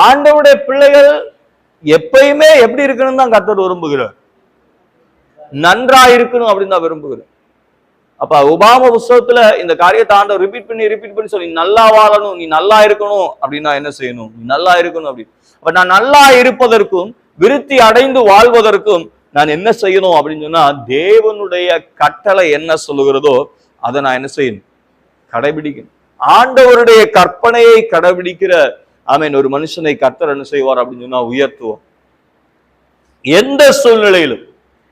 ஆண்டவருடைய பிள்ளைகள் எப்பயுமே எப்படி இருக்கணும் தான் கர்த்தர் விரும்புகிறார். நன்றா இருக்கணும் அப்படின்னு தான் விரும்புகிறார். அப்ப உபாம புஸ்தகத்துல இந்த காரியத்தை ஆண்டவர் ரிப்பீட் பண்ணி சொல்லி நல்லா வாழணும், நீ நல்லா இருக்கணும் அப்படின்னா என்ன செய்யணும்? நீ நல்லா இருக்கணும் அப்படின்னு. அப்ப நான் நல்லா இருப்பதற்கும் விருத்தி அடைந்து வாழ்வதற்கும் நான் என்ன செய்யணும் அப்படின்னு சொன்னா, தேவனுடைய கட்டளை என்ன சொல்லுகிறதோ அதை நான் என்ன செய்யணும்? கடைபிடிக்கணும். ஆண்டவருடைய கற்பனையை கடைபிடிக்கிற ஒரு மனுஷனை கர்த்தர் என்ன செய்வார் அப்படின்னு சொன்னா உயர்த்துவோம். எந்த சூழ்நிலையிலும்,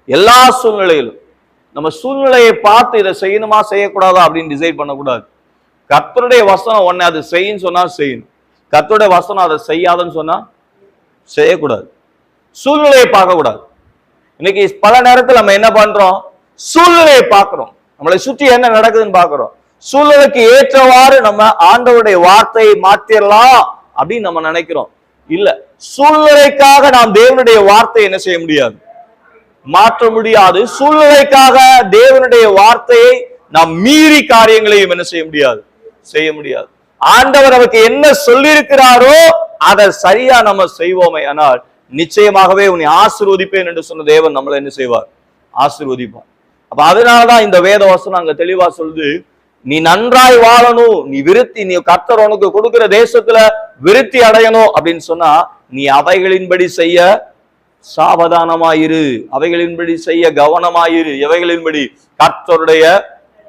எல்லா சூழ்நிலையிலும் நம்ம சூழ்நிலையை பார்த்து இதை செய்யணுமா செய்யக்கூடாதா அப்படின்னு டிசைட் பண்ணக்கூடாது. கர்த்தருடைய வசனம் ஒன்னு அதை செய்யும் சொன்னா செய்யணும். கர்த்தருடைய வசனம் அதை செய்யாதுன்னு சொன்னா செய்யக்கூடாது. சூழ்நிலையை பார்க்க கூடாது. இன்னைக்கு பல நேரத்தில் நம்ம என்ன பண்றோம்? சூழ்நிலையை பார்க்கிறோம், நம்மளை சுற்றி என்ன நடக்குதுன்னு பார்க்கிறோம். சூழ்நிலைக்கு ஏற்றவாறு நம்ம ஆண்டவருடைய வார்த்தையை மாற்றிடலாம் அப்படின்னு நம்ம நினைக்கிறோம். இல்ல, சூழ்நிலைக்காக நாம் தேவனுடைய வார்த்தையை என்ன செய்ய முடியாது? மாற்ற முடியாது. சூழ்நிலைக்காக தேவனுடைய வார்த்தையை நாம் மீறி காரியங்களையும் என்ன செய்ய முடியாது? செய்ய முடியாது. ஆண்டவர் நமக்கு என்ன சொல்லியிருக்கிறாரோ அதை சரியா நம்ம செய்வோமே ஆனால் நிச்சயமாகவே உன்னை ஆசீர்வதிப்பேன் என்று சொன்ன தேவன் நம்மளை என்ன செய்வார்? ஆசீர்வதிப்பார். அப்ப அதனாலதான் இந்த வேத வசனம் அங்க தெளிவா சொல்லுது, நீ நன்றாய் வாழணும், நீ கர்த்தர் உனக்கு கொடுக்கிற தேசத்துல விருத்தி அடையணும் அப்படின்னு சொன்னா நீ அவைகளின்படி செய்ய சாவதானமாயிரு, அவைகளின்படி செய்ய கவனமாயிரு. எவைகளின்படி? கர்த்தருடைய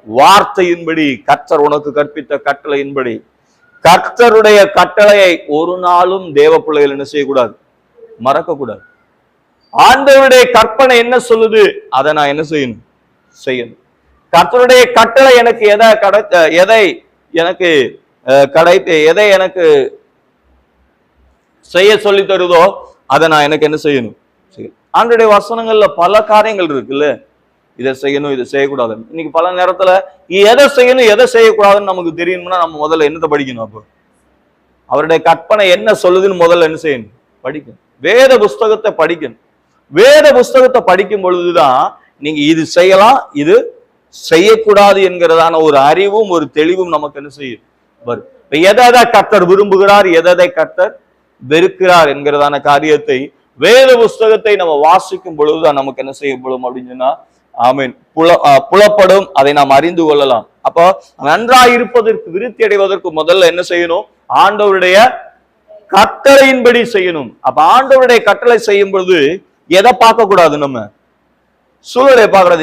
வார்த்தையின்படி, கர்த்தர் உனக்கு கற்பித்த கட்டளையின்படி. கர்த்தருடைய கட்டளையை ஒரு நாளும் தேவ பிள்ளைகள் என்ன செய்யக்கூடாது? மறக்க கூடாது. ஆண்டவருடைய கற்பனை என்ன சொல்லுது அதை நான் என்ன செய்யணும்? செய்யணும். கர்த்தருடைய கட்டளை எனக்கு எதை எனக்கு செய்ய சொல்லி தருதோ அதை நான் எனக்கு என்ன செய்யணும்? ஆண்டவருடைய வசனங்கள்ல பல காரியங்கள் இருக்குல்ல, இதை செய்யணும் இதை செய்யக்கூடாது. இன்னைக்கு பல நேரத்துல எதை செய்யணும் எதை செய்யக்கூடாதுன்னு நமக்கு தெரியணும்னா நம்ம முதல்ல என்னத்தை படிக்கணும்? அப்போ அவருடைய கற்பனை என்ன சொல்லுதுன்னு முதல்ல என்ன செய்யணும்? படிக்கணும். வேத புஸ்தகத்தை படிக்கணும். வேத புஸ்தகத்தை படிக்கும் பொழுதுதான் நீங்க இது செய்யலாம் இது செய்யக்கூடாது என்கிறதான ஒரு அறிவும் ஒரு தெளிவும் நமக்கு என்ன செய்யும்? வரும். எதை கர்த்தர் விரும்புகிறார், எதை கர்த்தர் வெறுக்கிறார் என்கிறதான காரியத்தை வேத புஸ்தகத்தை நம்ம வாசிக்கும் பொழுதுதான் நமக்கு என்ன செய்யப்படும் அப்படின்னு சொன்னா புலப்படும். அதை நாம் அறிந்து கொள்ளலாம். அப்போ நன்றாய் இருப்பதற்கு விருத்தி அடைவதற்கு முதல்ல என்ன செய்யணும்? ஆண்டவருடைய கட்டளையின்படி செய்யணும். அப்ப ஆண்டவருடைய கட்டளை செய்யும் பொழுது எதை பார்க்க கூடாது? நம்ம சூழலை பார்க்கறது